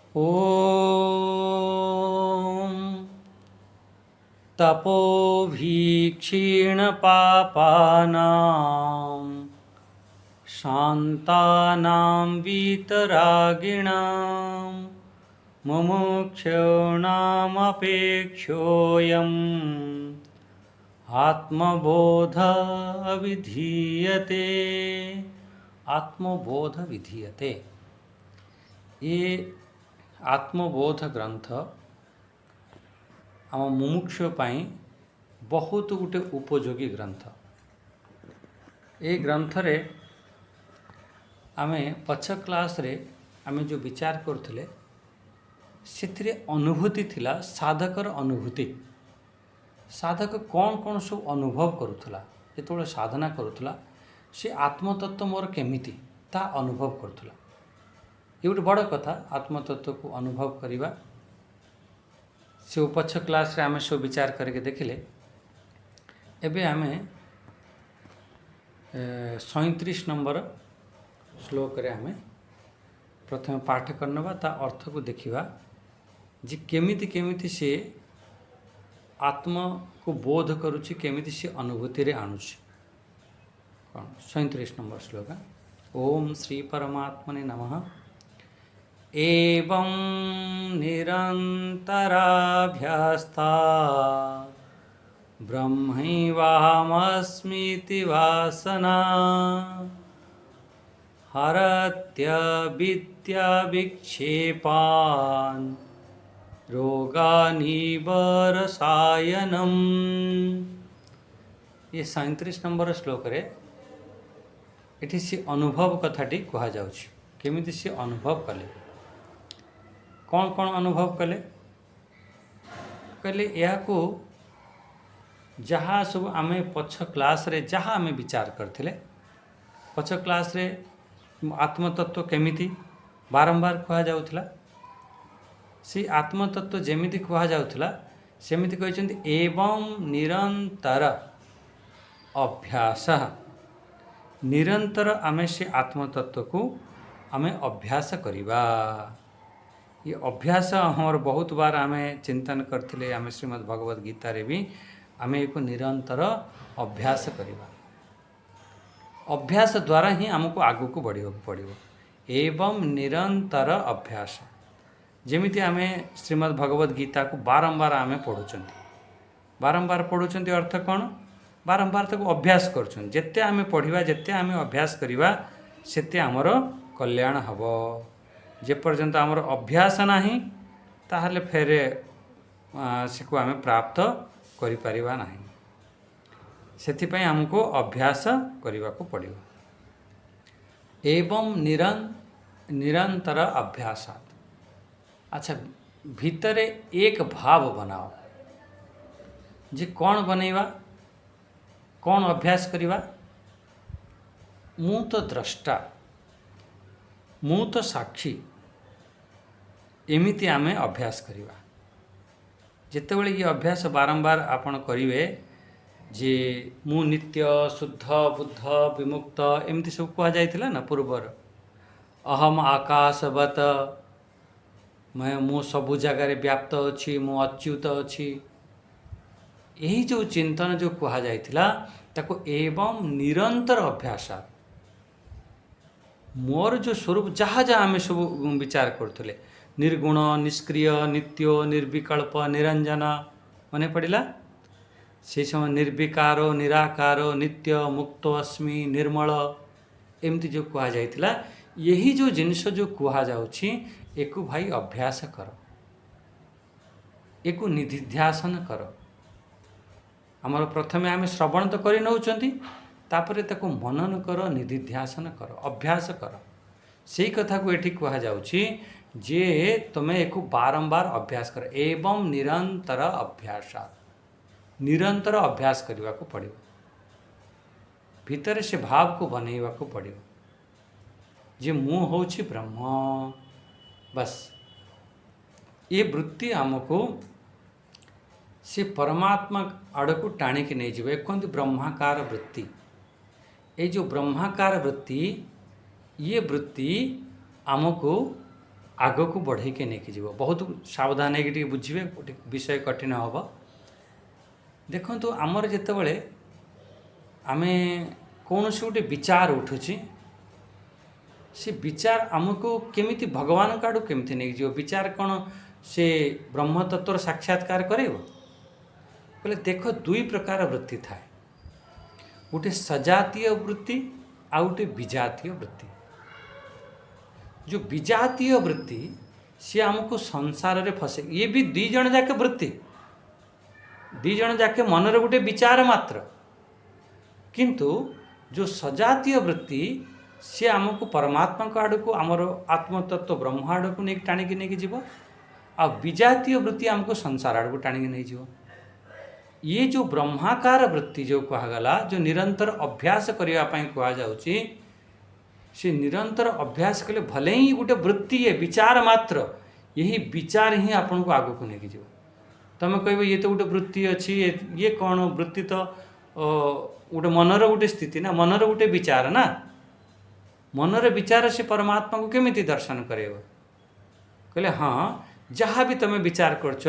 ॐ तपोभीक्षीणपापानां शान्तानां वीतरागिणां मुमुक्षूणामपेक्षोऽयम् आत्मबोध विधीयते। आत्मबोध विधीयते ये आत्मबोध ग्रंथ आम मुमुक्ष पाई बहुत गुटे उपयोगी ग्रंथ। ये ग्रंथ रे आमे पछ क्लास रे आमे जो विचार करथिले सेथिरे अनुभूति थिला, साधकर अनुभूति। साधक कौन कौन सब अनुभव करुथला जेतोले साधना करुथला, से आत्मतत्व मोर केमिति ता अनुभव करुथला। ये गोटे बड़ कथा, आत्मतत्व को अनुभव करवा। से पछ क्लास रे आमे सब विचार करके देखिले। एबे आमे 37 नंबर श्लोक रे आमे प्रथम पाठ करनबा, ता अर्थ को देखिबा जे केमिति केमिति से आत्मा को बोध करुछि, केमिति से अनुभूति रे आणुछि। 37 नंबर श्लोक। ओम श्री परमात्मने नमः। एवं निरन्तराभ्यास्ता ब्रह्मैवाहमस्मीति वासना हरत्यविद्याविक्षेपान् रोगानिवारसायनम्। ये 37 नंबर श्लोक रे एठी से अनुभव कथाटी कहा जाउछि। केमिति से अनुभव कले, कौन कौन अनुभव कले कहले या को जहाँ सब आमे पछ क्लास रे जहाँ आमे विचार करथिले, पछ क्लास रे आत्मतत्व केमिति बारंबार कहा जाउथला। से आत्मतत्व जेमिति कहा जाउथला सेमिति कहछन्ति एवं निरंतर अभ्यास। निरंतर आमे से आत्मतत्व को आमे अभ्यास करिबा। ये अभ्यास हमर बहुत बार आमे चिंतन करथिले। आमे श्रीमद् भगवद गीता रे भी आमे एको निरंतर अभ्यास करिबा। अभ्यास द्वारा ही हमको आगु को बढ़िबा पड़िबो। एवं निरंतर अभ्यास जेमिति आमे श्रीमद् भगवद गीता को बारंबार आमे पढुचंती। बारंबार पढुचंती अर्थ कोन? बारंबार तक अभ्यास करछन। जेते आमे पढिबा, जेते आमे अभ्यास करिबा, सेते हमरो कल्याण हबो। जे पर्यंत आमर अभ्यास नहीं ताहले फेरे सेको आमे प्राप्त करि परिबा नहीं। सेथिपई हमको अभ्यास करिबा को पड़िबो। एवं निरंतर अभ्यासात। अच्छा, भीतरे एक भाव बनाओ। जे कौन बनैबा, कौन अभ्यास करिबा? मु तो द्रष्टा, मु तो साक्षी, एमिति आमे अभ्यास करिबा। जेतेबेले ये अभ्यास बारंबार आपण करिवे जे मु नित्य शुद्ध बुद्ध विमुक्त एमिति सब कहा जाइथिला ना पूर्वर। अहम आकाशवत, मैं मु सबु जगार व्याप्त अछि, मु अच्युत अछि। यही जो चिंतन जो कहा जाइथिला ताको एवं निरंतर अभ्यास। मोर जो स्वरूप जहाँ जहाँ आमे सब विचार करथले, निर्गुण निष्क्रिय नित्यो निर्विकल्प निरंजन मने पड़िला। से समय निर्विकारो निराकारो नित्य मुक्तो अस्मि निर्मल एमती जो कहा जाइथिला। यही जो जिनिस जो कहा जाउछि एको भाई अभ्यास कर, एको निधिध्यासन कर। आमर प्रथमे आमे श्रवण तो करि नउचंती, तापरे ताको मनन कर, निधिध्यासन कर, अभ्यास कर। सेही कथा को एठी कहा जाउछि जे तमे एको बारंबार अभ्यास कर। एवं निरंतर अभ्यासात, निरंतर अभ्यास करने को पड़ो। भीतर से भाव को बनैवा को पड़ो जे मु होछि ब्रह्म। बस ये वृत्ति आमको से परमात्मा आड़ को टाणी के नहीं जीव। कहते ब्रह्माकार वृत्ति। ये जो ब्रह्माकार वृत्ति, ये वृत्ति आमको आग को बढ़े के नहीं जीव। बहुत सावधान है बुझे, गोटे विषय कठिन हम। देखो तो आमर जितेबले आम कौन से गोटे विचार उठुची, से विचार आमको केमिति भगवान का आड़ू केमिति नहीं जीव। विचार कौन से ब्रह्म तत्वर साक्षात्कार करे बोले। देख दुई प्रकार वृत्ति थाए, गोटे सजातीय वृत्ति आ गोटे विजातीय वृत्ति। जो विजातीय वृत्ति सी आमको संसार रे फसे। ये भी दी जन जाके वृत्ति, दी जन जाके मनरे गोटे विचार मात्र। किंतु जो सजातीय वृत्ति सी आमको परमात्मा को आड़ को आमर आत्मतत्व ब्रह्म आड़ को नहीं टाणिकी नहीं जीव। आ विजातीय वृत्ति आमको संसार आड़ को टाणिकी नहीं जीव। ये जो ब्रह्माकार वृत्ति जो कहगला, जो निरंतर अभ्यास करने कहुच्छी, से निरंतर अभ्यास कले भले ही गोटे वृत्ति है विचार मात्र, यही विचार ही आपन को आगो को लेके जीव। तुम कह ये तो गोटे वृत्ति अच्छी, ये कौन वृत्ति तो गोटे मनर गोटे स्थिति ना, मनर गोटे विचार ना। मनर विचार से परमात्मा को केमिति दर्शन करे कहले। हाँ, जहाँ भी तुम विचार करछ,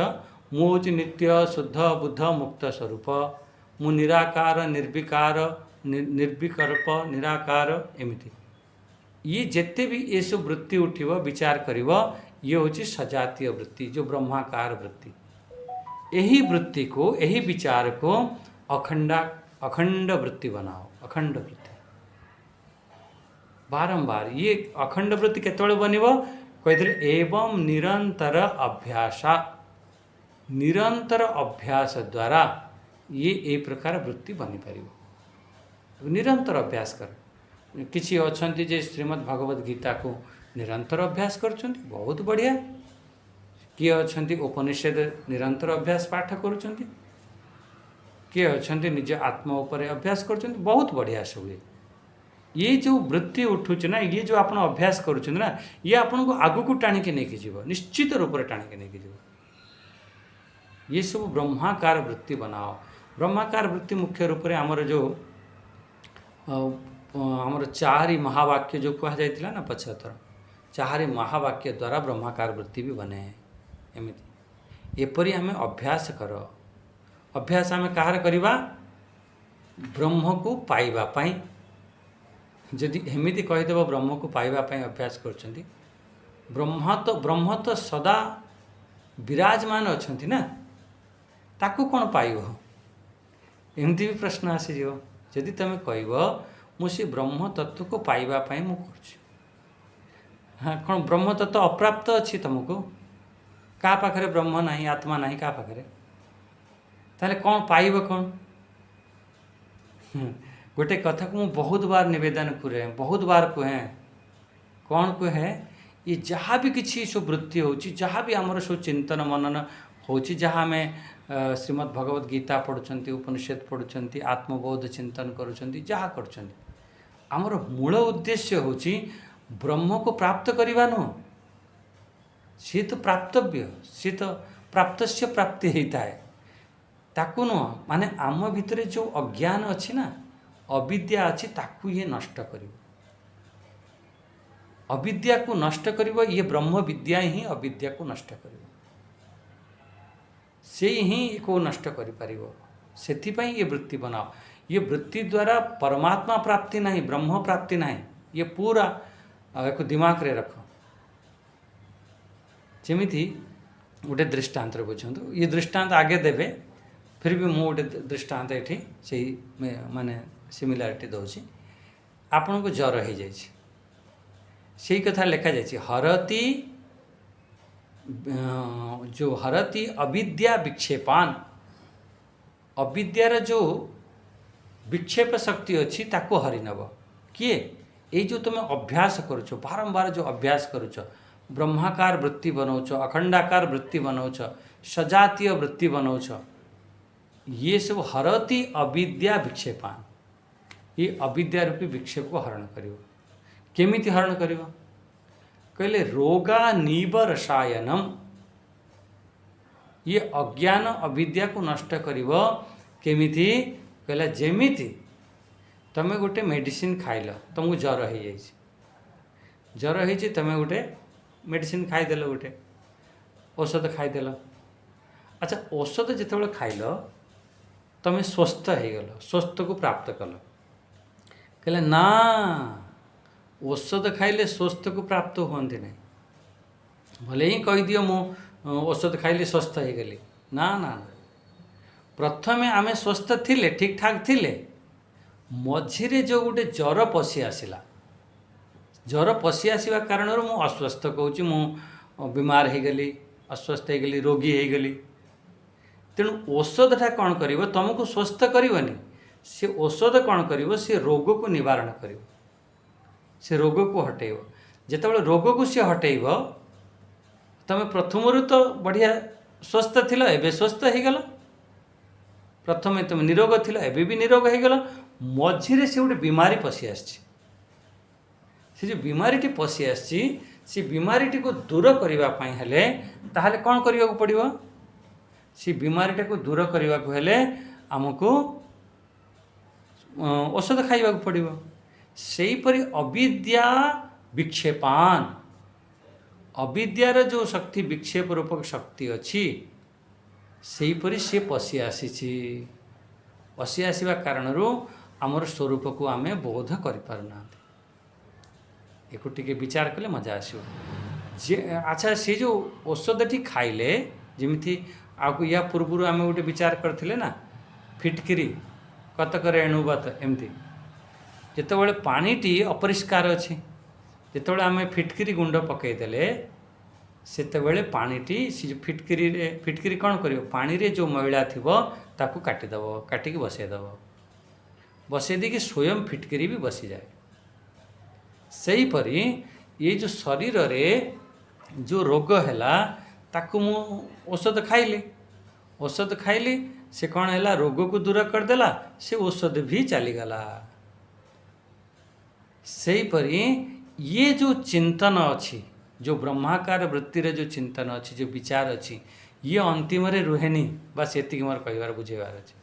मु हूँ नित्य शुद्ध बुद्ध मुक्त स्वरूप, मु निराकार निर्विकार निर्विकल्प निराकार एमिति। ये जिते भी ये सब वृत्ति उठिव विचार करिव, ये हूँ सजातीय वृत्ति, जो ब्रह्माकार वृत्ति। यही वृत्ति को, यही विचार को अखंड वृत्ति बनाओ। अखंड वृत्ति बारंबार, ये अखंड वृत्ति केतବେଳେ बनिव कहते एवं निरंतर अभ्यास। निरंतर अभ्यास द्वारा ये ए प्रकार वृत्ति बनी पारिव। निरंतर अभ्यास कर। किसी अच्छी जे श्रीमद् भगवद गीता को निरंतर अभ्यास करछन्ति, बहुत बढ़िया। किए अच्छी उपनिषद निरंतर अभ्यास पाठ करुछन्ति, किए अच्छी निज आत्मा उपर अभ्यास करछन्ति, बहुत बढ़िया सब। ये जो वृत्ति उठुच ना, ये जो आप अभ्यास करुछन्ति ना, ये आपन को आगु को टाणिकी नहीं जीव, निश्चित रूप से टाणिकी नहीं जीव। ये सब ब्रह्माकार वृत्ति बनाओ। ब्रह्माकार वृत्ति मुख्य रूप से आमर जो आमर चारि महावाक्य जो कह जाइतिला ना 75, चारि महावाक्य द्वारा ब्रह्माकार वृत्ति भी बने। एमिति एपरी आम अभ्यास कर। अभ्यास आम कहार करिबा, ब्रह्म को पाइबा पाई। जदि एमिति कहिदेव ब्रह्म को पाइबा पाई अभ्यास करछन्ति, ब्रह्म तो सदा विराजमान अच्छन्ति ना, ताकू कौन पाइब, एमती भी प्रश्न आसीजिव। जदि तुम कह मुझे ब्रह्म तत्व को पाइबा पाई मु कर, हाँ कौन ब्रह्म तत्व अप्राप्त अच्छी तुमको, क्या पाखरे ब्रह्म नहीं आत्मा नहीं, क्या पाखरे ताले कौन पाइब कौन। गोटे कथा को मुझे बहुत बार निवेदन करे, बहुत बार कहे, कौन कहे, ये जहाँ भी किसी सब वृत्ति हो, जहाँ भी आमर सब चिंतन मनन हो, जहाँ में श्रीमद् भगवद गीता पढ़ुंट, उपनिषद पढ़ुंट, आत्मबोध चिंतन करुँच, जहाँ कर आमर मूल उद्देश्य हूँ ब्रह्म को प्राप्त करवा नुह। सी तो प्राप्तव्य, सी तो प्राप्त प्राप्ति होता है, ताकू नुह। माने आम भितर जो अज्ञान अच्छी ना, अविद्या अच्छी, ताकू ये नष्ट कर। अविद्या को नष्ट कर, ये ब्रह्म विद्या ही अविद्या को नष्ट कर, से ही को नष्ट कर पारिबो। सेथिपाई ये वृत्ति बनाओ। ये वृत्ति द्वारा परमात्मा प्राप्ति नहीं, ब्रह्म प्राप्ति नहीं, ये पूरा एक दिमाग रे रख। जमीती गोटे दृष्टांत बुझंतु, ये दृष्टांत आगे देवे, फिर भी मु गोटे दृष्टांत ये से माने सिमिलारिटी दौची। आपण को ज्वर हो जाए, से कथा लिखा जाए, हरती जो हरती अविद्या विक्षेपान। अविद्यार जो विक्षेप शक्ति अच्छी ताको हरि नब किए। ये जो तुम अभ्यास करुच, बारंबार जो अभ्यास करुच, ब्रह्माकार वृत्ति बनाऊच, अखंडाकार वृत्ति बनाऊच, सजातीय वृत्ति बनाऊच, ये सब हरती अविद्या विक्षेपान। ये अविद्या रूपी विक्षेप को हरण करियो। केमिति हरण करियो कहले, रोगा निबरसायनम। ये अज्ञान अविद्या को नष्ट करिव केमिति कहला, जेमिति तमे गोटे मेडिसिन खाइल, तुमको ज्वर हो जाए, ज्वर हो तुम गोटे मेडिसिन खाईदेल गोटे औषध खाईदेल। अच्छा औषध जिते खाइल तुम स्वस्थ हो गल, स्वस्थ को प्राप्त कल। कहले ना औषध खाइले स्वस्थ को प्राप्त हुअन्ति नहीं। भले ही कहीदियो मु औषध खाइले स्वस्थ हो गली, ना ना ना। प्रथमे आमे स्वस्थ थिले, ठीक ठाक थिले, मझिरे जो गोटे ज्वर पशि आसिला, ज्वर पशि आसवा कारण मु अस्वस्थ कहूँ, मु बीमार हो गली, अस्वस्थ हो गली, रोगी हो गली। तेणु औषधटा कौन करिवो, तुमको स्वस्थ करनी, से औषध कौन करिवो, से रोग को निवारण करिवो, से रोग को हटेइबो। जेतेबेले रोग को सी हटेइबो, तुम प्रथम तो बढ़िया स्वस्थ थिल, एबे स्वस्थ हो गल। प्रथमे तुम निरोग थिल, एबे भी निरोग हो गल। मझिरे से गोटे बीमारी पशि आछि, से जो बीमारीटी पशि आछि, से बीमारीटी को दूर करबा पई हेले ताहले कौन करिया को पड़िबो, से बीमारीटा को दूर करबा को हेले हमको औषध खाइबा को पड़िबो। सेही परि अविद्या विक्षेपान, अविद्यार जो शक्ति विक्षेप रूपक शक्ति अच्छी, सेही परि से पशि आसीछि। पशि आसवा कारणरू आमर स्वरूप को आमे बोध करि पारुना। एको टिके विचार कले मजा आसो। जे अच्छा से जो औषधटी खाइले, जेमिति आपको या पूर्व आम गोटे विचार करथिले ना, फिटकिरी कतक रेणुवत एमती जेतेबेले पानीटी अपरिष्कार अच्छी, जेतेबेले आम फिटकिरी गुंड पकईदेले सेतेबेले पानीटी से जो फिटकिरी कौन करिवो, पानी रे जो मैला थिबो ताकू काटिदेव, काटिकी बसईदेव, बसई देकी स्वयं फिटकिरी भी बसी जाए। सही परी ये जो शरीर रे जो रोग हैला ताकू मु औषध खाइली, औषध खाइली से कौन हैला, रोग को दूर करदेला, से औषध भी चलीगला। सही परी ये जो चिंतन अच्छी, जो ब्रह्माकार वृत्ति रे जो चिंतन अच्छी, जो विचार अच्छी, ये अंतिम रे रुहेनी। बस एतिक मोर कहबार बुझेबार अछि।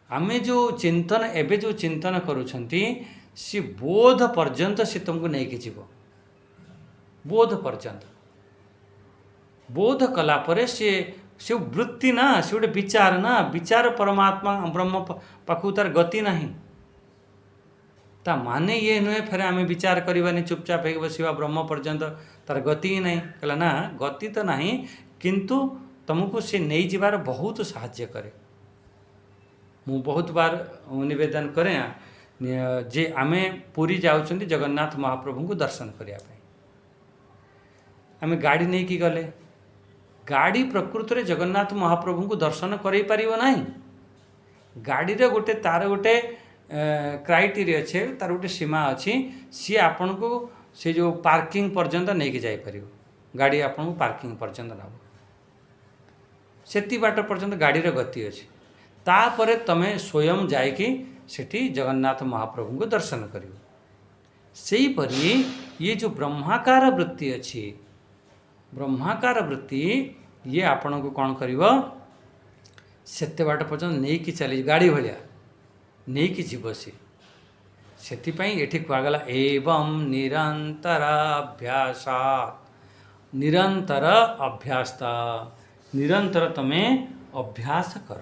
आमे जो चिंतन एबे जो चिंतन करूछंती, सी बोध पर्यंत से तुमको नहीं कि जीव, बोध पर्यंत। बोध कला परे से वृत्ति ना, से गोटे विचार ना, विचार परमात्मा ब्रह्म पाखु तार गति नहीं। ता माने ये नुहे फेर आम विचार करवानी, चुपचाप हो बसवा ब्रह्म पर्यंत तार गति ही नहीं। कहला ना गति तो नहीं, किंतु तुमको से नहीं जीवार बहुत साहाय्य करे। मु बहुत बार निवेदन करें जे आमे पुरी जाउछंती जगन्नाथ महाप्रभु को दर्शन करिया पे, आमे गाड़ी नहीं कि गले, गाड़ी प्रकृत रे जगन्नाथ महाप्रभु को दर्शन करई परिबो नाही। गाड़ी रे गोटे तार गोटे क्राइटेरिया अच्छे, तार गोटे सीमा अच्छी, सी आपण को से जो पार्किंग पर्यंत नहीं कि जाई परिबो, गाड़ी आपण को पार्किंग पर्यंत नब, सेती बाट पर्यंत गाड़ी रे गति अच्छी। तापरे तमे स्वयं जाइकी सेठी जगन्नाथ महाप्रभु को दर्शन करियो। सेही परी ये जो ब्रह्माकार वृत्ति अच्छी, ब्रह्माकार वृत्ति ये आपण को कौन करिवो, सेते बाट पर्यंत नहीं कि चली, गाड़ी भलिया नहीं कि जीव सी। सेथिपाई एठी कुआगला एवं निरंतर अभ्यासात, निरंतर अभ्यासता, निरंतर तमे अभ्यास कर।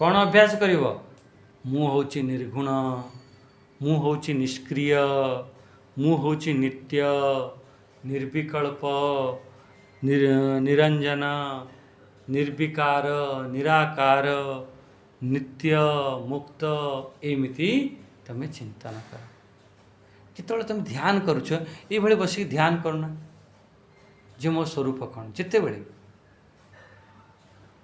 कौन अभ्यास करिवो, मु होची निर्गुण, मु होची निष्क्रिय, मु होची नित्य, निर्विकल्प, निरंजन, निर्विकार, निराकार, नित्य, मुक्त, एमिति तमें चिंतन कर। जिते तुम ध्यान करुछ, ये बस ध्यान करना जे मो स्वरूप कौन। जिते बड़े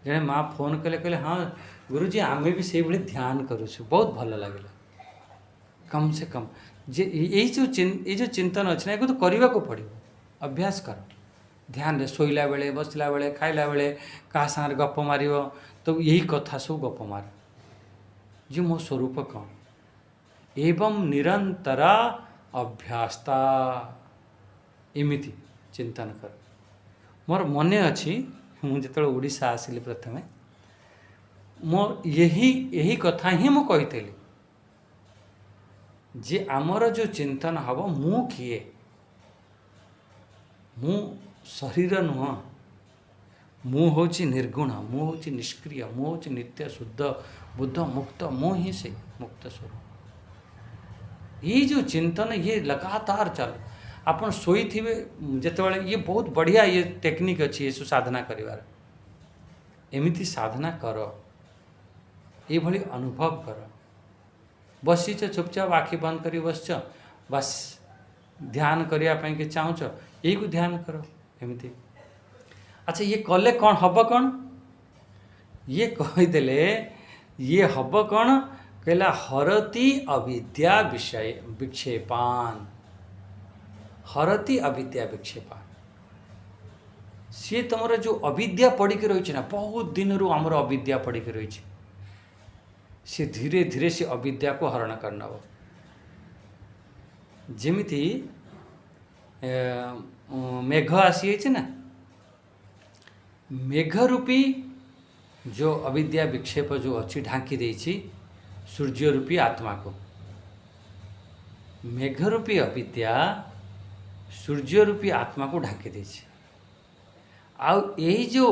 जड़े माँ फोन कले कहले हाँ गुरुजी आमे भी से ध्यान करुछु, बहुत भल लगे। कम से कम जे ये जो चिंतन अच्छे ना, तो करने को पड़ो, अभ्यास कर। ध्यान रे शोला बेले, बसला बेले, खाइला बेले, क्या सागर गप मार, तो यही कथा सब गप मार, जे मो स्वरूप कौन। एवं निरंतर अभ्यासता, एमिति चिंतन कर। मोर मने अच्छी मुझे ओडिशा आसिली प्रथमे, मोर यही कथा ही मु कही जे आमर जो चिंतन हम मु किए, ମୁଁ ଶରୀର ନୁହଁ, ମୁଁ ହେଉଛି ନିର୍ଗୁଣ, ମୁଁ ହେଉଛି ନିଷ୍କ୍ରିୟ, ମୁଁ ହେଉଛି ନିତ୍ୟ ଶୁଦ୍ଧ ବୁଦ୍ଧ ମୁକ୍ତ, ମୁଁ ହିଁ ସେ ମୁକ୍ତ ସ୍ୱରୂପ। ये जो चिंतन ये लगातार चल ଆପଣ ଶୋଇଥିବେ ଯେତେବେଳେ, ଇଏ ବହୁତ ବଢ଼ିଆ ଇଏ ଟେକ୍ନିକ୍ ଅଛି ଏସବୁ ସାଧନା କରିବାର। ଏମିତି ସାଧନା କର, ଏଇଭଳି ଅନୁଭବ କର। ବସିଛ ଚୁପଚାପ ଆଖି ବନ୍ଦ କରି ବସିଛ, ବାସ୍ ଧ୍ୟାନ କରିବା ପାଇଁକି ଚାହୁଁଛ, ଏଇକୁ ଧ୍ୟାନ କର ଏମିତି। ଆଚ୍ଛା ଇଏ କଲେ କ'ଣ ହେବ? କ'ଣ ଇଏ କହିଦେଲେ ଇଏ ହେବ କ'ଣ କହିଲା, ହରତି ଅବିଦ୍ୟା ବିଷୟ ବିକ୍ଷେପାନ, ହରତି ଅବିଦ୍ୟା ବିକ୍ଷେପାନ। ସିଏ ତୁମର ଯେଉଁ ଅବିଦ୍ୟା ପଡ଼ିକି ରହିଛି ନା, ବହୁତ ଦିନରୁ ଆମର ଅବିଦ୍ୟା ପଡ଼ିକି ରହିଛି, ସେ ଧୀରେ ଧୀରେ ସେ ଅବିଦ୍ୟାକୁ ହରଣ କରିନେବ। ଯେମିତି ମେଘ ଆସିଯାଇଛି ନା, मेघ रूपी जो अविद्या विक्षेप जो अच्छी ढांकी देछि सूर्य रूपी आत्मा को, मेघ रूपी अविद्या सूर्य रूपी आत्मा को ढांकी देछि। आउ यही जो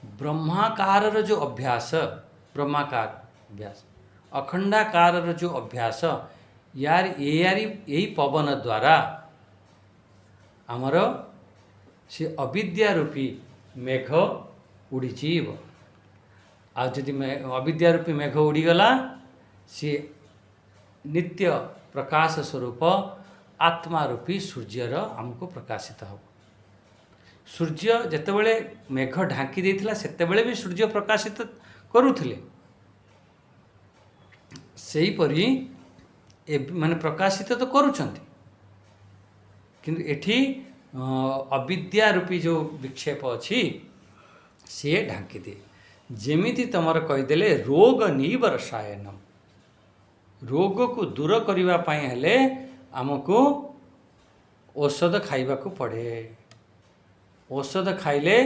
ब्रह्माकार जो अभ्यास, ब्रह्माकार अभ्यास, अखंडाकार जो अभ्यास, यार यही पवन द्वारा आमर से अविद्या रूपी मेघ उड़ीजीव। आदि अविद्या रूपी मेघ उड़ीगला, सी नित्य प्रकाश स्वरूप आत्मा रूपी सूर्यर आमको प्रकाशित हो। सूर्य जितेबले मेघ ढांकी देइथिला सेतेबले भी सूर्य प्रकाशित करुथिले, सेही परी माने प्रकाशित तो करुछंती, किंतु एठी अविद्या रूपी जो विक्षेप अच्छी सी ढांकी दिए। जेमिति तुमर कहीदेले रोग निवर्षायनम, रोग को दूर करने हेले आमको औषध खाइबा को पड़े। औषध खाइले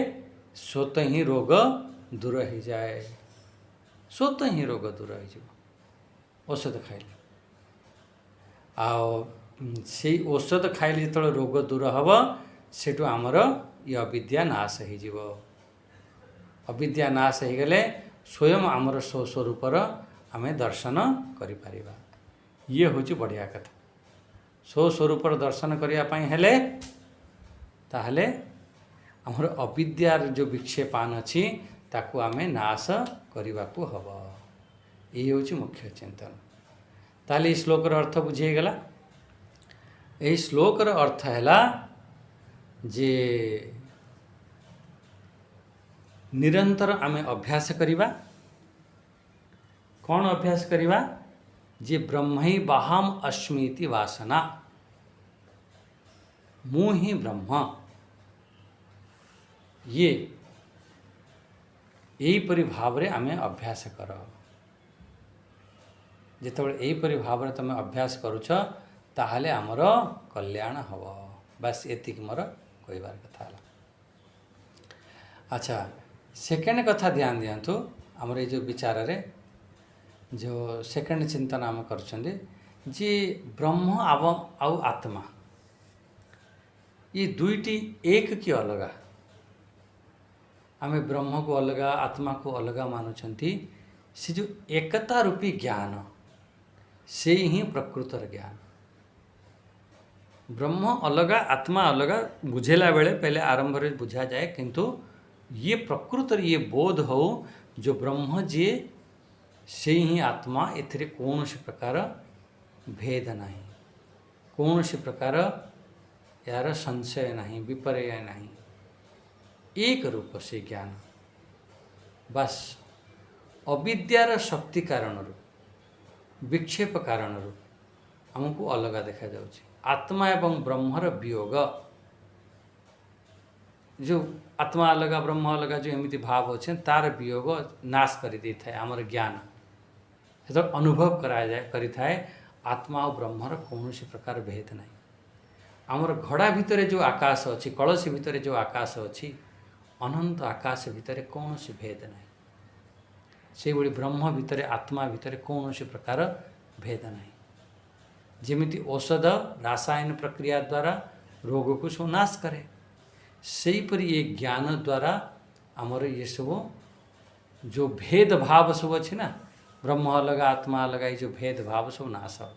स्वतः ही रोग दूर हो जाए, स्वतः ही रोग दूर हो जाए औषध खाइले। से औषध खाइले जो रोग दूर हम सेठू आमर ये अविद्या नाश हो। अविद्या नाश हो गले स्वयं आमर स्वस्वरूपर आम दर्शन करिपारिबा। ये हूँ बढ़िया कथा। स्वस्वरूपर दर्शन करने हेले ताहले आमर अविद्यार जो विक्षेपान अच्छी ताकू आम नाश करने को हम। ये हूँ मुख्य चिंतन। ताले श्लोकर अर्थ बुझीगला। यही श्लोकर अर्थ है जे निरंतर आमे अभ्यास करिबा। कौन अभ्यास करिबा? जे ब्रह्मै बाहम अस्मीति वासना, मु ही ब्रह्म, ये यही परि भाव रे आमे अभ्यास कर। जेतबेले यही परि भाव रे तमे अभ्यास करूछ ताहले आमर कल्याण हब। बस एतिक मोर कहबार कथा। अच्छा सेकेंड कथा ध्यान दियंतु। आमर ये जो विचार रे जो सेकेंड चिंतन आम करछंदे जे ब्रह्म आउ आत्मा ये दुईटी एक कि अलगा। आमे ब्रह्म को अलगा आत्मा को अलगा मानुछंती। से जो एकता रूपी ज्ञान से ही प्रकृतर ज्ञान। ब्रह्म अलगा आत्मा अलगा बुझेला बेले पहले आरंभ रे बुझा जाए, किंतु ये प्रकृत ये बोध हो जो ब्रह्म जे से ही आत्मा, एथिरे कौन से प्रकार भेद नहीं, कौन से प्रकार यार संशय नहीं, विपर्य नहीं, एक रूप से ज्ञान। बस अविद्यार शक्ति कारण विक्षेप कारण हमको अलग देखा जाउछि। आत्मा एवं ब्रह्मर वियोग, जो आत्मा अलगा ब्रह्म अलगा जो एमती भाव अच्छे तार वियोग नाश कर दे था आमर ज्ञान। जो अनुभव कराया जाए करी थाए आत्मा और ब्रह्मर कौन प्रकार भेद नहीं। आमर घड़ा भितर जो आकाश अच्छी, कलसी भितर जो आकाश अच्छी, अनंत आकाश भितर कौन भेद नहीं। से भाई ब्रह्म भितर आत्मा भितर कौन प्रकार भेद नहीं। जमिति औषध रासायन प्रक्रिया द्वारा रोग को सब नाश करे। सेहीपरि ये ज्ञान द्वारा आमर ये सब जो भेदभाव सब अच्छे ना, ब्रह्म अलग आत्मा अलग, ये जो भेदभाव सब नाश हो।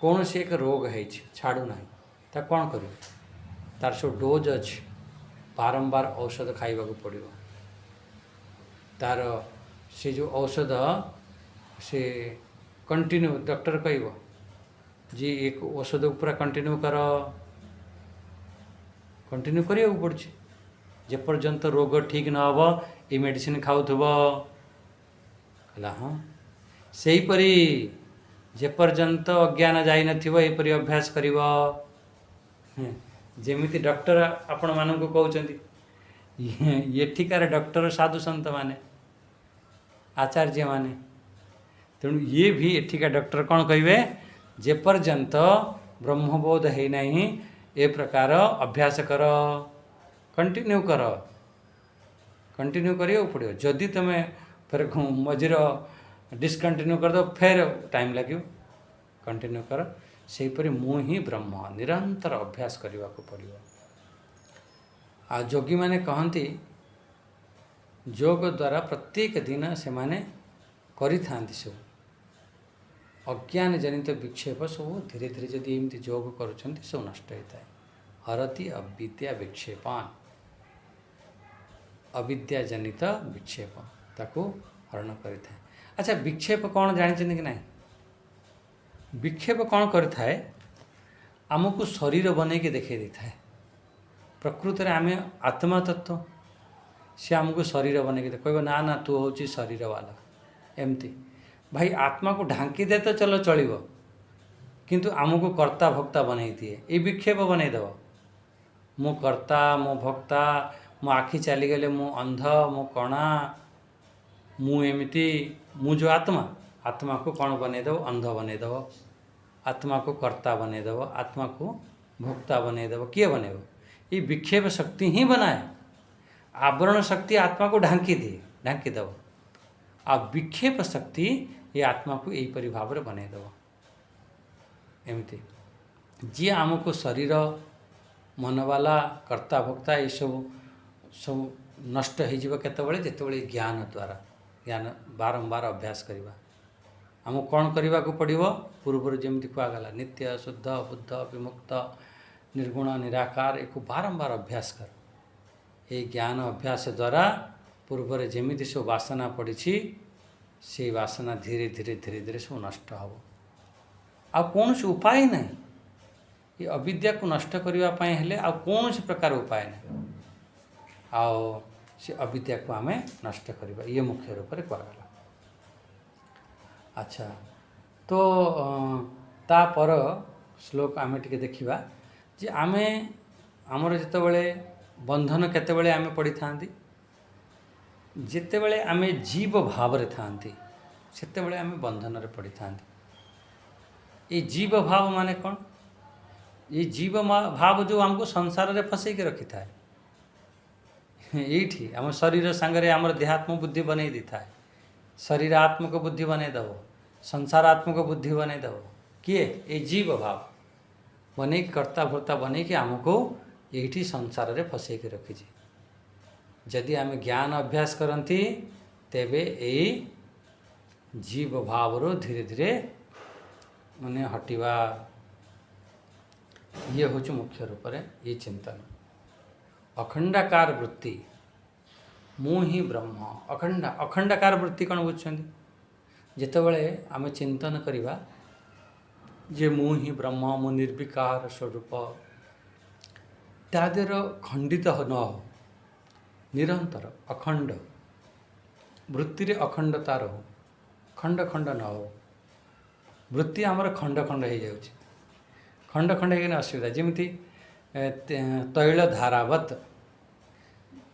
कौन से एक रोग है छाड़ू ना ता कौन कर तार सब डोज अच्छे, बारंबार औषध खाइबा को पड़ो। तार से जो औषध से कंटिन्यू डॉक्टर कह जी एक औषध पूरा कंटिन्यू कर, कंटिन्यू करिया पड़े जेपर्यंत रोग ठीक न हो ये मेडिसिन खाऊथब। कहला हाँ सेहीपरि जेपर्यंत अज्ञान जाई नथिबो एपरि अभ्यास करिव। जेमिति डॉक्टर आपण मानक कहउचंती, एठिकार डॉक्टर साधु संत माने, आचार्य माने। तेणु ये भी एठिका डॉक्टर कौन कहे, जेपर्यंत ब्रह्मबोध है नहीं ए प्रकार अभ्यास कर, कंटिन्यू कर, कंटिन्यू करियो पड़ो। जदि तुम्हें फिर मझीर डिस्कंटिन्यू कर दो फिर टाइम लगे, कंटिन्यू कर। सेहीपरि मु ही ब्रह्म निरंतर अभ्यास करने को पड़ो। आ योगी माने कहती योग द्वारा प्रत्येक दिन से माने करि थांती सब अज्ञान जनित विक्षेप सब धीरे धीरे जदि एमती योग करुछंती सब नष्ट होता है। हरति अविद्या विक्षेपान, अविद्या जनित विक्षेप ताको हरण करिଥାଏ। अच्छा विक्षेप कौन जानते कि नहीं? विक्षेप कौन करिଥାଏ, आमको शरीर बने के देखे देता है। प्रकृत में आम आत्मा तत्व, सी आमको शरीर बने के कह ना ना तू हूँ शरीर वाला एमती। भाई आत्मा को ढांकी दे तो चलो चलो, किंतु आमको कर्ता भक्ता बन दिए, ये विक्षेप बनईदेव। मु कर्ता मो भक्ता, मो आखि चलीगले मु अंध, मु कणा, मु एमती। मु जो आत्मा, आत्मा को कौन बनईदेव? अंध बनईदेव। आत्मा को कर्ता बनईदेव, आत्मा को भोक्ता बनईदेव। किए बनेब? ये विक्षेप शक्ति ही बनाए। आवरण शक्ति आत्मा को ढांकी दिए, ढांकी देव। आ विक्षेप शक्ति ये आत्मा को यहीपरि भाव में बनईदेव। एमती जी आमको शरीर मनवाला कर्ता भोक्ता ये सब नष्ट हो केतबेले जेतबेले ज्ञान द्वारा, ज्ञान बारंबार अभ्यास करवा। आमको कौन करने को पड़ो? पूर्व जमी कहगला नित्य शुद्ध बुद्ध विमुक्त निर्गुण निराकार एक बारंबार अभ्यास कर। ये ज्ञान अभ्यास द्वारा पूर्व जमी सब वासना पड़ी से वासना धीरे धीरे धीरे धीरे सब नष्ट हो। आ कौन से उपाय नहीं, ये अविद्या को नष्ट करने हेले आ कौन से प्रकार उपाय नहीं। आओ से अविद्या को आम नष्ट करवा, ये मुख्य रूप से कहगला। अच्छा तो तापर श्लोक आम टे देखा जे आम आमर जितेबले बंधन केतेबेले आम पड़ी था, जितेबले आम जीव भाव रे थांती सेतेबले आम बंधन रे पड़ी था। ये जीव भाव माने कौन? ये जीव भाव जो हमको संसार रे फसई के रखी था। ये आम शरीर सांगरे आमर देहात्म बुद्धि बन दी था। शरीर आत्मक बुद्धि बन दब, संसार आत्मक बुद्धि बन दब। किए? ये जीव भाव बने कर्ता भर्ता बने कि आमको यही संसार रे फसई के रखी। जदि आम ज्ञान अभ्यास करती तेबे यही जीव भाव रो धीरे धीरे माने हटिवा। ये हूँ मुख्य रूप से ये चिंतन। अखंडाकार वृत्ति मु ही ब्रह्म। अखंडाकार वृत्ति कौन बुझुं? जितेबले आम चिंतन करवा जे मु ही ब्रह्म, मु निर्विकार स्वरूप, तादेर खंडित न हो, निरंतर अखंड वृत्ति रे अखंडता रहो, खंड खंड न हो। वृत्ति आमर खंड खंड हो जाऊँ, खंड खंड हो असुविधा। जमी तैल धारावत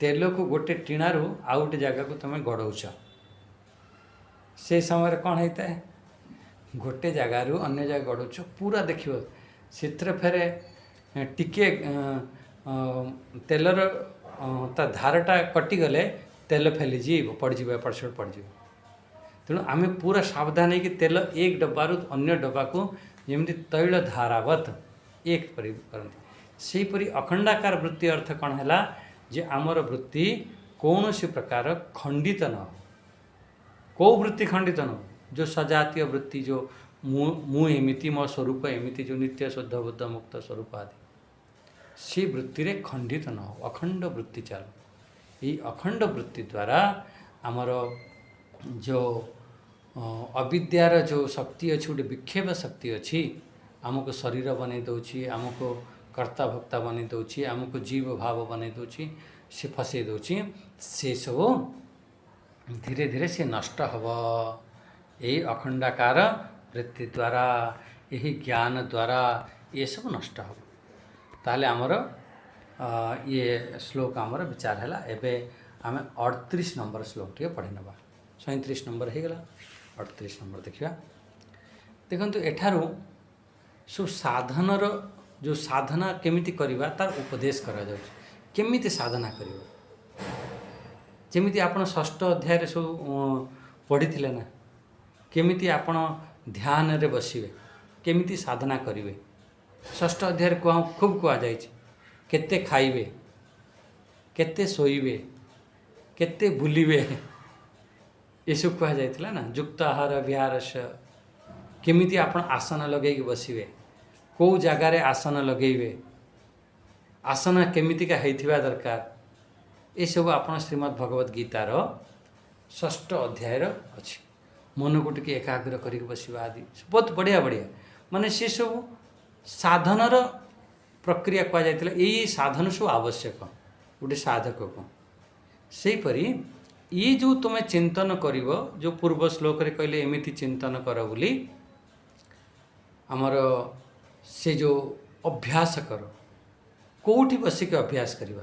तेल को गोटे टीणारू आउ गोटे जगह को तुम गड़ौच, से समय कौन होता है? गोटे जगार अन्य जगह गड़ौच पूरा देख से फेरे टिके तेलर ता धारटा कटिगले तेल फेलीजी पड़ज एपट सेपट पड़ज। तेणु आम पूरा सावधान हो तेल एक डब्बारू अन्य डब्बा को जमी तैल धारावत एक परि करती सेहीपरि अखंडाकार वृत्ति अर्थ कौन है जे आमर वृत्ति कौन सी प्रकार खंडित न हो कौ वृत्ति खंडित न हो जो सजातीय वृत्ति जो मु एमिति मो स्वरूप एमिति जो नित्य शुद्ध बुद्ध मुक्त स्वरूप आदि से वृत्ति रे खंडित न हो अखंड वृत्ति चालू ये अखंड वृत्ति द्वारा आमर जो अविद्यार जो शक्ति अच्छी गोटे विक्षेप शक्ति अच्छी आमको शरीर बन दौची आमको कर्ता भक्ता बन दौची आमको जीव भाव बन दौची से फसई दौची से सब धीरे धीरे से नष्ट हब यही अखंडाकार वृत्ति द्वारा यही ज्ञान द्वारा ये सब नष्ट हब ताले आमर ये श्लोक आमर विचार है एबे आम 38 नंबर श्लोक टे पढ़ी नवा 37 नंबर हो गला 38 नंबर देखा देखु एठारू सब साधनर जो साधना केमिति करिबा तार उपदेश करा जाउछ केमिति साधना करिबा जेमिति आपण षष्ठ अध्याय सब पढ़ी ना केमिति आपण ध्यान रे बसिबे केमिति साधना करिवे षष्ठ अध्याय खूब कह जाए केते खाइबे केते सोइबे केते बुलिबे ये सब कह जाइथिला ना युक्त आहार विहार केमिति आपण आसन लगेगी बसिबे कौ जगार आसन लगेबे आसन केमितिका हेइथिबा दरकार ये सब आपण श्रीमद् भगवत गीतार षष्ठ अध्यायर अच्छी मन को टिके एकाग्र करिक बसिबा आदि बहुत बढ़िया बढ़िया माने से सब साधनर प्रक्रिया कह जाइथिला यही साधन सब आवश्यक गोटे साधक को सेहीपरि ये जो तुम्हें चिंतन करिवो जो पूर्व श्लोक रे कहले एमिति चिंतन कर बोली आमर से जो अभ्यास कर कोठी बसिक अभ्यास करिवा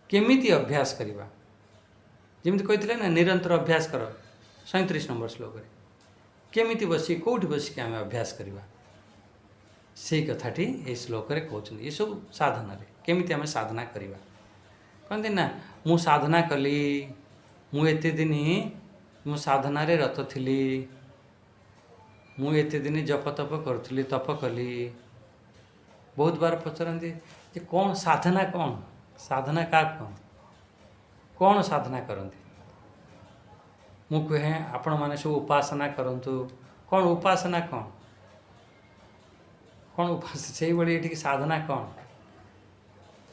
केमिति अभ्यास करिवा जेमिति कहिथिले ना निरंतर अभ्यास कर 37 नंबर श्लोक रे केमिति बसी कोठी बसिक आम अभ्यास करिवा से कथाटी ए श्लोक रे कहउछन ये सब साधना रे केमिति आम साधना करिवा कहते ना मु साधना कली मु एते दिन मु साधना रे रत थिली मु एते दिन जप तप करुथली तप कली बहुत बार पचरती जे कौन साधना का कौन साधना करती मु कहे आपण माने सब उपासना करंतु कौन उपासना कौन उपास से बड़ी ये साधना कौन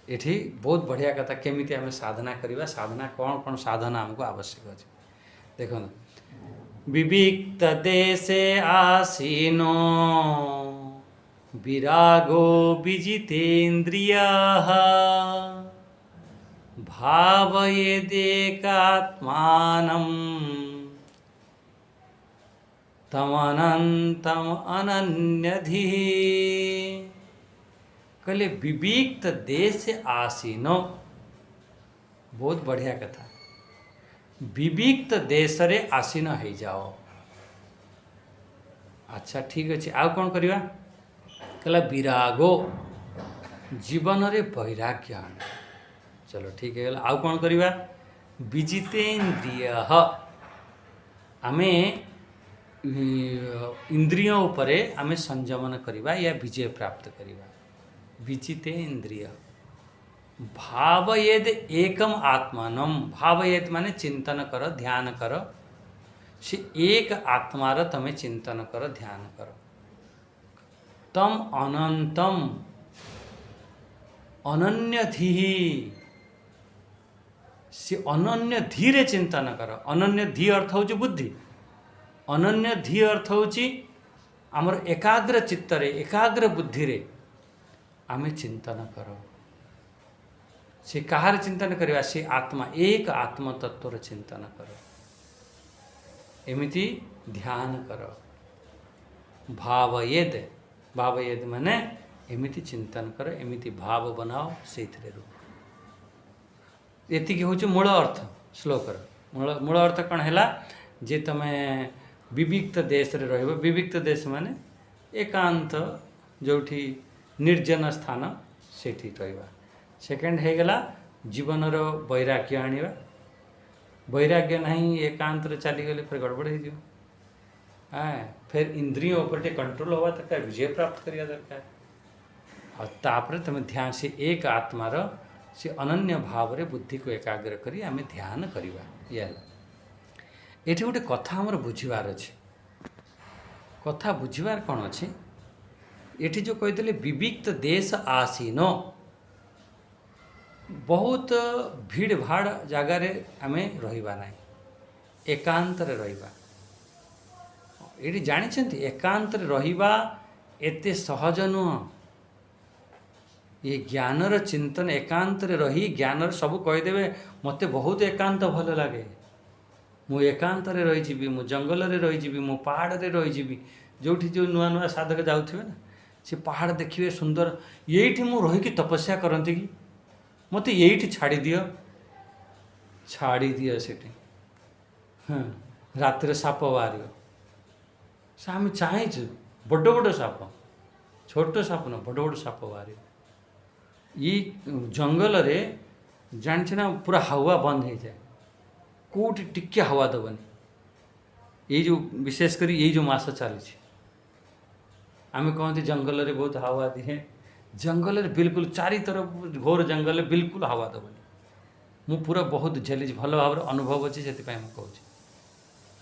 ये बहुत बढ़िया कथा केमिति आम साधना करवा साधना कौन कौन साधना हमको आवश्यक अच्छे देखो विविक्त देशे आसीनो विरागो विजितेन्द्रियाः भावयेदेकात्मानं तमनन्तम अनन्यधिः कहले विविक्त देश आसीनो बहुत बढ़िया कथा विविक्त देश रे आसीन हो जाओ अच्छा ठीक अच्छे आउ कौन करवा कहला विरागो जीवन रे वैराग्य आने चलो ठीक है आउ कौन करवा विजितेन्द्रिय आमे इंद्रियों उपरे आमे संयमन करवा या विजय प्राप्त करवा विजितेन्द्रिय भावयेद एकम आत्मानम भावयेद माने चिंतन कर ध्यान कर से एक आत्मार तमें चिंतन कर ध्यान कर तम अनंतम अनन्य धी से अनन्य धीरे चिंतन कर अनन्य धी अर्थ हूँ बुद्धि अनन्य धी अर्थ हूँ आमर एकाग्र चित्तरे एकाग्र बुद्धि रे आमे चिंतन कर से कहार चिंतन करवा से आत्मा एक आत्म तत्वर चिंतन कर एमिति ध्यान कर भावयेद भावयेद माने एमिति चिंतन कर एमिति भाव बनाओ से एति हूँ मूल अर्थ श्लोकर मूल अर्थ कौन है जे तमे विविक्त देश रे रहिबो विविक्त देश माने एकांत जोठी निर्जन स्थान सेठी रहिबा सेकेंड है गला जीवन रो वैराग्य आनिबा वैराग्य नहीं एकांत रे चली गले फिर गड़बड़ हो फिर इंद्रियों ऊपर कंट्रोल होगा दरकार विजय प्राप्त करिया दरकार और तापर तुम ध्यान से एक आत्मार से अनन्य भाव रे बुद्धि को एकाग्र करी आम ध्यान करवा। ये एठी गोटे कथा आमर बुझीबार अच्छे। कथा बुझीबार कौन अच्छे एठी जो कहते विविक्त देश आसीन बहुत भीड़ भाड़ जगार आम रहा ना एकांत रहा। ये जानी एकांत रहा एते सहज नुह। ये ज्ञानर चिंतन एकांत रही ज्ञानर सब कहीदेवे मत बहुत एकांत भल लगे मु एकांत रही मु जंगल रे रही मु पहाड़ रे रही जो जो नुआ नुआ साधक जाऊे ना से पहाड़ देखिए सुंदर ये मु रही तपस्या करती कि मत ये छाड़ी दियो से हाँ रात साप बाहर से आम चाहूँ बड़ बड़ साप छोट साप न बड़ बड़ साप बाहर ये जंगल रे जानी ना पूरा हवा बंद हो जाए कौटी टिके हवा दबनी ये जो विशेषकर ये जो मास चली आम कहते जंगल रे बहुत हवा दिए जंगल रे बिल्कुल चारि तरफ घोर जंगल बिल्कुल हवा दबनी मु पूरा बहुत झेली भल भाव अनुभव अच्छे से कहूँ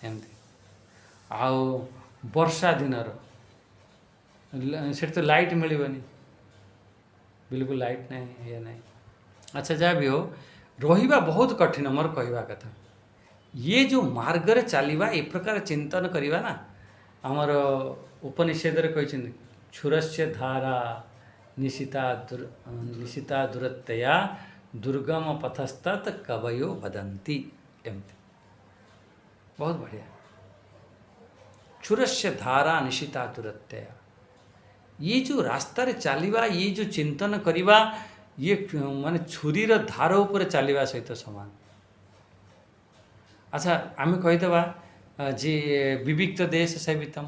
एमती आउ वर्षा दिनर से तो लाइट मिलनी बिल्कुल लाइट नहीं ये नहीं। अच्छा जहाँ भी हो रहा बहुत कठिन मोर कहवा कथा ये जो मार्ग रे चलवा ए प्रकार चिंतन करवा ना आमर उपनिषद कहते क्षुरस्य धारा निशिता दूरतया दुर्गम पथस्तत् कवयो वदन्ति एमती बहुत बढ़िया। क्षुरस्य धारा निशिता दूरतया ये जो रास्ता रे चलवा ये जो चिंतन करवा ये माने छुरीर धार उपर चलवा सहित समान। अच्छा आम कहीदेवा जे विविक्त देश सेवितम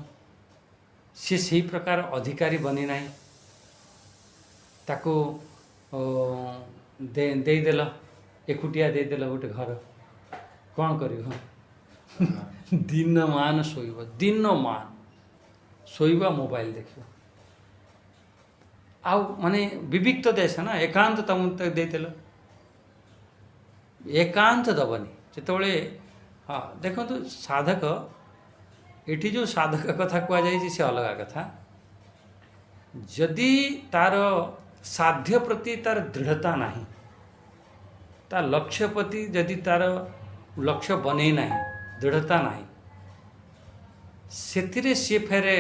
सी से प्रकार अधिकारी बनी ना ताको देदेल एकुटिया देदेल गोटे घर कौन कर दिन मान शोब दिन मान शोबा मोबाइल देखियो आउ माने विविक्त देश ना एकांत तुम देदेल एकांत दबनी जिते हाँ देखो तो साधक एठी जो साधक कथा कह जाए से अलग कथा जदि तार साध्य प्रति तार दृढ़ता नहीं तार लक्ष्य प्रति जदि तार लक्ष्य बने ना दृढ़ता नहीं से सी फेरे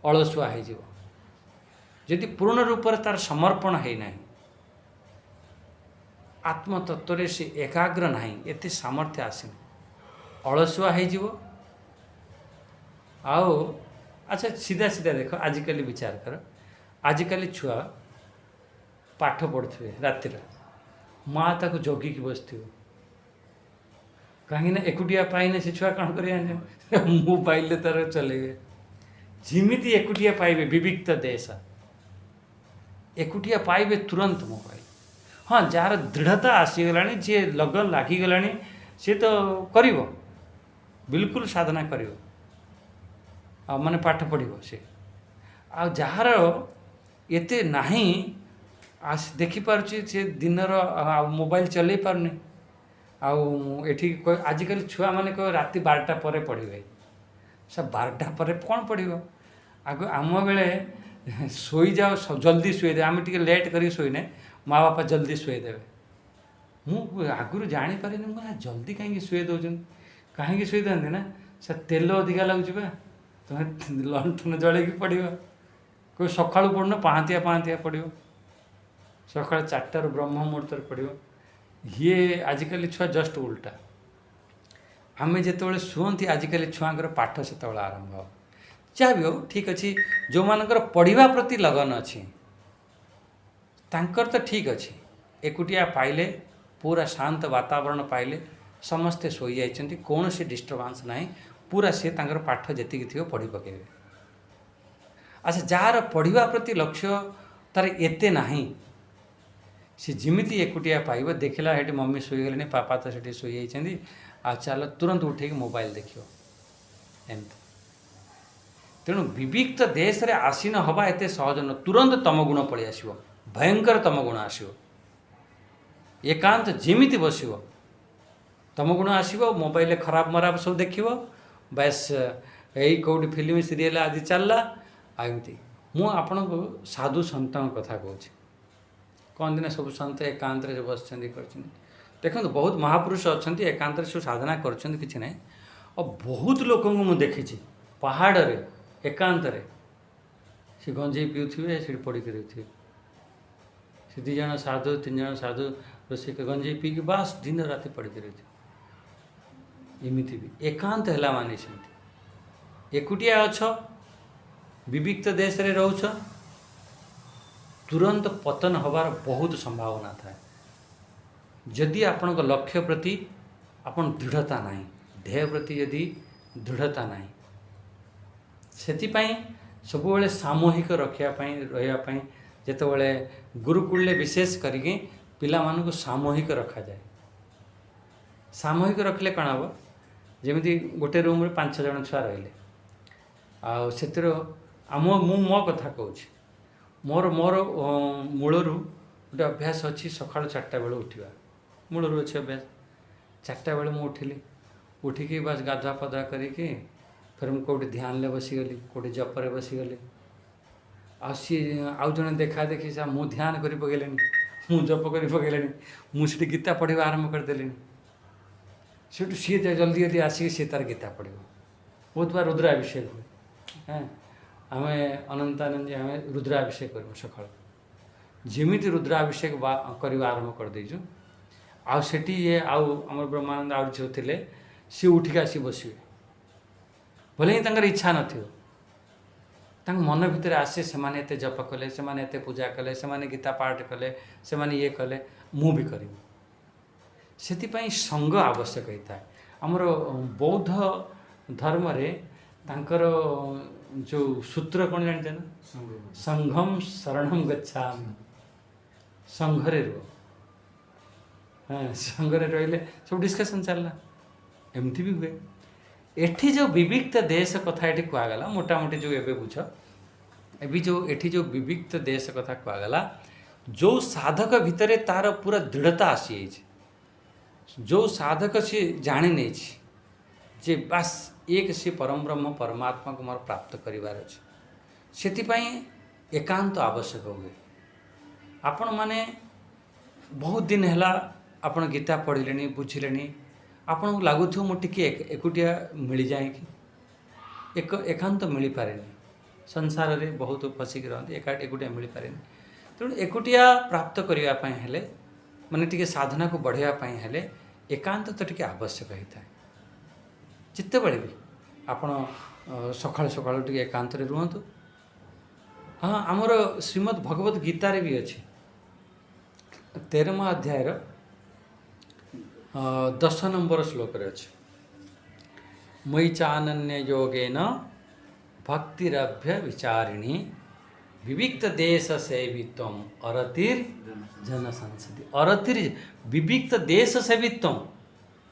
अलसुआ हो जदि पूर्ण रूप से तार समर्पण है ना आत्मतत्व से एकाग्र नहीं एत सामर्थ्य आसनी अलसुआ हो आओ। अच्छा सीधा सीधा देख आजिकल विचार कर आजिकल छुआ पाठ पढ़ुवे राति माँ ताको जगिकी बसथ कहीं एकुटिया पाइने से छुआ कौन कर मोबाइल तार चलेबे जिमिति एकुटिया पाइबे विविक्त देश एकुटिया पाइबे तुरंत मोबाइल। हाँ जार दृढ़ता आसीगला जी लगन लागिगला सी तो कर बिल्कुल साधना कर माने पाठ पढ़ो सी आ जार एते नहीं आस देखिपारे से दिनर मोबाइल चल पारनी आठी आजिकल छुआ मैंने कह राति 12टा पर पढ़े सब 12टा पर कौन पढ़ो आग आम बेले शोई जाओ जल्दी शुदे आम टे लेट कर शोने माँ बापा जल्दी शुदेवे मु आगुरी जापारे मुझे जल्दी कहीं शुए दौरान कहीं शुई दिखते ना से तेल अधिका लगुच तुम्हें लंठन जल पढ़ कोई सका पढ़न पाँतिया पाँतिया पढ़ो सका 4टार ब्रह्म मुहूर्त पढ़ो ये आजिकल छुआ जस्ट उल्टा आम जो शुंती आजिकल छुआर पाठ से आरंभ हो जहाँ भी हो ठीक अच्छे जो मानकर पढ़ा प्रति लगन अच्छी तांकर तो ठीक अच्छे एकुटिया पाइले पूरा शांत वातावरण पाइले समस्ते शोई जाइछन्ति कौन से डिस्टर्बांस ना पूरा सी तांकर पाठ जी थी पढ़ी पकेबे। अच्छा जार पढ़ा प्रति लक्ष्य तार एते नहीं सी जिमिति एकुटिया पाइब देखला हेटी मम्मी शोईगले पापा तो से शोई जाइछन्ति आ चल तुरंत उठे मोबाइल देखियो एमती तेणु विविक्त देश रे आसीन हवा एते सहज न, तुरंत तमगुण पळि आसिबो, भयंकर तमगुण आसिबो। एकांत जेमिति बसिबो तमगुण आसिबो, मोबाइल खराब मराब सब देखिबो, बस यही कौटी फिल्म सीरियल आदि चलला आमती। मु आपण को साधु संत कथा कहूँ, कहते ना सब संत एकांत रे बस देखो बहुत महापुरुष अच्छा एकांत सब साधना कर कि ना। और बहुत लोक मुझे देखी पहाड़ रे एकांत रे सी गंजे पीउे से पड़क रही से 2 जन साधु 3 जन साधु रोसे गंजे पीक बास दिन राति पड़क रही। एमती भी एकांत है मानी एकुटिया अछ विविक्त देश रे रोच, तुरंत पतन हबार बहुत संभावना था जदि आपण लक्ष्य प्रति आपण दृढ़ता नहीं, ध्येय प्रति यदि दृढ़ता नहीं, सेतिपाई सबुबले सामूहिक रखापी रही जितेबाला गुरुकुल विशेष करके पिला मानू सामूहिक रखा जाए। सामूहिक रखले कौन हम जमी गोटे रूम रे 5 जन छुआ रहिले आम मु मो कथा कहूँ मोर मोर मूलर गोटे अभ्यास अच्छी सका 4टा बेले उठा मूलर अच्छे अभ्यास 4टा बेले मुझे उठिली उठिकी बस गाधुआ पाधुआ करके फिर मुझे कौटे ध्यान ले बसीगली कौटे जपर बसीगली सी आउ जड़े देखा देखी सा मु ध्यान कर पकड़े मु जप कर पकड़े मुझे गीता पढ़ा आरंभ करदेली से सी जल्दी जल्दी आसिक सी तार गीता पढ़ बहुत बार रुद्राभिषेक हुए। हाँ आम अनंतानंद जी आम रुद्राभिषेक करूँ सका जमीती रुद्राभिषेक करवा आरंभ कर देचु आठी ये आम ब्रह्मानंद आउ जो थे सी उठिक आसी बसवे भले ही इच्छा न मन भितर आसे से जप कले से पूजा कले से गीता पाठ कले से ये कले मु भी करी से संग आवश्यक होता है। आमर बौद्ध धर्म रे तांकर जो सूत्र कौन जानते ना, संघम शरणम गच्छामि, संघरे रो। हाँ संघरे रहिले सब डिस्कशन चलला एमती भी हुए। एठी जो विविक्त देश कथा एठी कहगला मोटामोटी जो एबे बुझ एबी जो एठी जो विविक्त देश कथा कहगला जो साधक भितरे तार पूरा दृढ़ता आसी जो साधक सी जाने नहीं जे बस एक से परम ब्रह्म परमात्मा को मोर प्राप्त करिवार अछि सेतिपाई एकांत आवश्यक हुए। आपण माने बहुत दिन हैला आपण गीता पढ़िलेनी बुझिलेनी आपन को लगुथो मु टिके एकुटिया मिल जाए कि एकांत मिल पारे संसार रे बहुत फसिक रहते एकुटिया मिल पारे तेणु एकुटिया प्राप्त करने हेले माने टिके साधना को बढ़ावाई हेले एकांत तो टिके आवश्यक होता है। जिते बड़े भी आपण सकाळ सकाळ टिके एकांत रे रुहंतु। हाँ आमर श्रीमद् भगवत गीता रे भी अच्छे 13वां अध्याय 10 नंबर श्लोक अच्छे मयि चानन्य योगेन भक्तिरभ्य विचारिणी विविक्त देश सेवित्वम अरतिर जन संसदि। अरतिर विविक्त देश सेवित्वम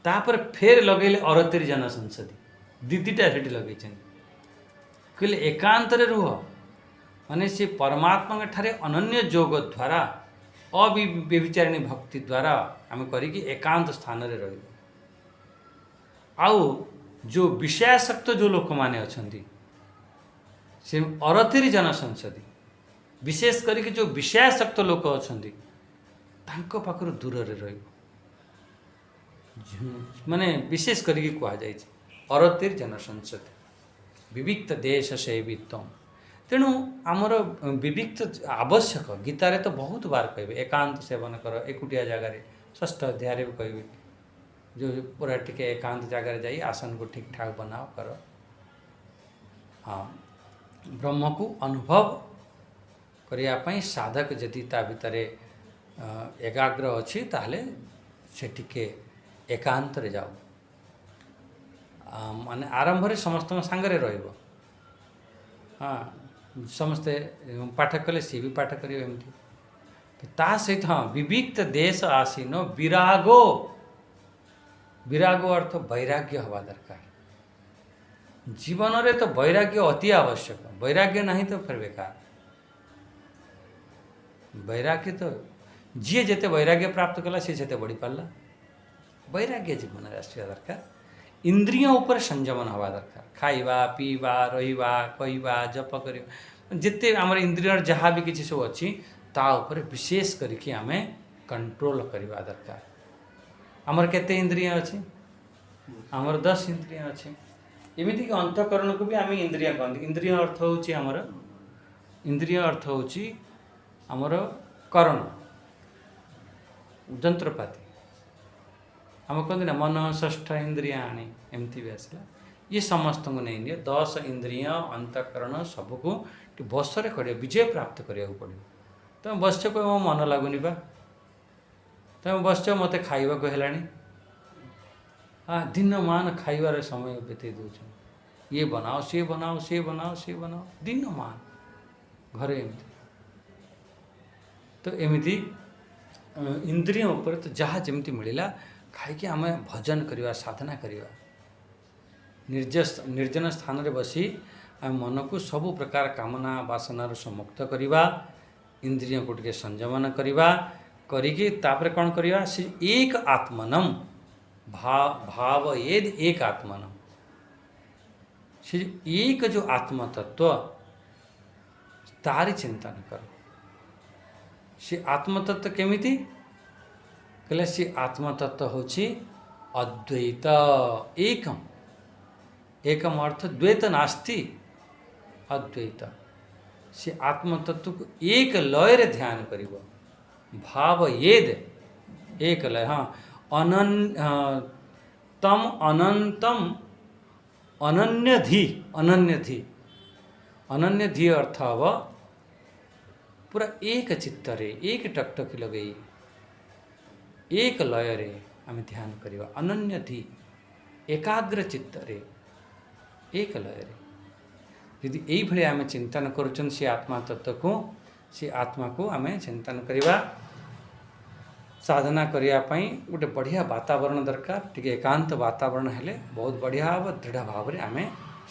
तापर फेर लगेले अरतिर जन संसदि दीदीटा सेठी लगे कहले एकांत रे रुह माने से परमात्मा ठारे अनन्य जोग द्वारा अव्यभिचारिणी भक्ति द्वारा आम करिकी एकांत स्थान रे रही। आउ जो विषयासक्त जो लोक माने अछंती से अरतिर जन संसदि विशेष करके जो विषयासक्त लोक अछंती तांको पाखरु दूर रे रही माने विशेष करके कहा जाय अरतिर जन संसदि विविक्त देश सेवित्वम। तेणु आमर विविक्त आवश्यक गीतारे तो बहुत बार कहे एकांत सेवन कर एकुटिया जगार 6ठ अध्याय भी कहे जो पूरा टिके एकांत जगार जाई आसन को ठीक ठाक बनाओ कर। हाँ ब्रह्म को अनुभव करने साधक जदि ता भितरे एकाग्र अच्छी ताहले से टिके एकांत रे जाओ माने आरंभ रे समस्त सांगरे रहिबो। हाँ समस्ते पाठ कले सी भी पाठ करें एमती ता सहित। हाँ विविक्त देश आसीन विरागो विरागो अर्थ वैराग्य हवा दरकार जीवन रे तो वैराग्य अति आवश्यक। वैराग्य नहीं तो फिर बेकार। वैराग्य तो जी जेते वैराग्य प्राप्त कला सी जेते बढ़ी पाला। वैराग्य जीवन राष्ट्रीय दरकार। इंद्रिय ऊपर संयमन हवा दरकार। खाइबा पीवा रहिबा कहवा जप कर जिते आम इंद्रिय जहाँ भी किसी सब अच्छी ता ऊपर विशेष करके आम कंट्रोल करवा दरकार। आमर केते इंद्रिय अच्छी आमर 10 इंद्रिय अच्छी। एमती कि अंतकरण को भी आम इंद्रिय कहते। इंद्रिय अर्थ होची आमर इंद्रिय अर्थ होची आमर करण जंत्रपाति आम कहते ना मन षष्ठ इंद्रियाणी एमती भी आसला। ये समस्त को नहीं 10 इंद्रिय अंतकरण सबको बसरे कर विजय प्राप्त करने पड़ो। तुम बस कह मो मन लगुनि बा तुम बस मत खाइबा को हेलानी हाँ दिन मान खाइबार समय बीते दौच ये बनाओ सी बनाओ सी बनाओ सी बनाओ दिन मान घरे एमती। तो एमती इंद्रिय उपर तो जहाँ जमी मिलला खाई आम भजन करवा साधना करवा निर्जन स्थान रे बसी आम मन को सबु प्रकार कामना वासनार मुक्त करवा इंद्रिय को टे संयमन करवा करिके तापर कौन करवा से एक आत्मनम भाव येद एक आत्मनम से एक जो आत्म तत्व तारी चिंतन करो। से आत्मतत्व केमिति कहले से आत्मतत्व होची अद्वैत एकम। एकम अर्थ द्वैत नास्ति अद्वैत। से आत्मतत्व को एक लय रे ध्यान करिवो भाव येद एक लय। हाँ तम अनंतम अनन्यधि अनन्यधि अर्थ अब पूरा एक चित्त रे एक टकटकी लगे एक लय रे आम ध्यान करवा अनन्यधि एकाग्र चित्त रे एक लय रे यदि यही भाई आम चिंतन करुचन से आत्मा तत्व को से आत्मा को आम चिंतन करवा साधना करने गोटे बढ़िया वातावरण दरकार। टी एकांत वातावरण हेले बहुत बढ़िया हम दृढ़ भाव में आम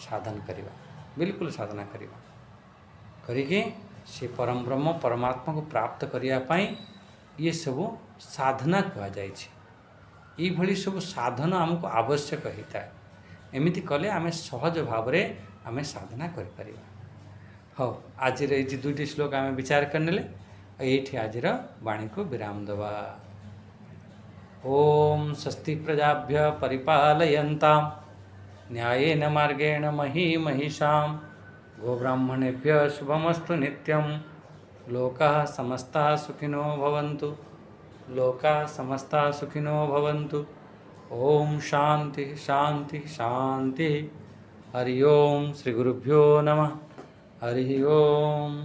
साधन करवा बिल्कुल साधना करवा करिके से परम ब्रह्म परमात्मा को प्राप्त करने ये सब साधना कहुई। ये सब साधन आमको आवश्यक होता है। एमती कले आम सहज भाव में आम साधना कर। हाँ आज ये दुईटी श्लोक आम विचार करने ये आज वाणी को विराम दवा। ओम स्वस्ति प्रजाभ्य परिपालयन्तां न्यायेन मार्गेण मही महिषां गोब्राह्मणेभ्य शुभमस्तु नित्यं। लोकाः समस्ताः सुखिनो भवन्तु लोकाः समस्ताः सुखिनो भवन्तु। ओम शांति शांति शांति। हरि ओम श्री गुरुभ्यो नमः। हरि ओम।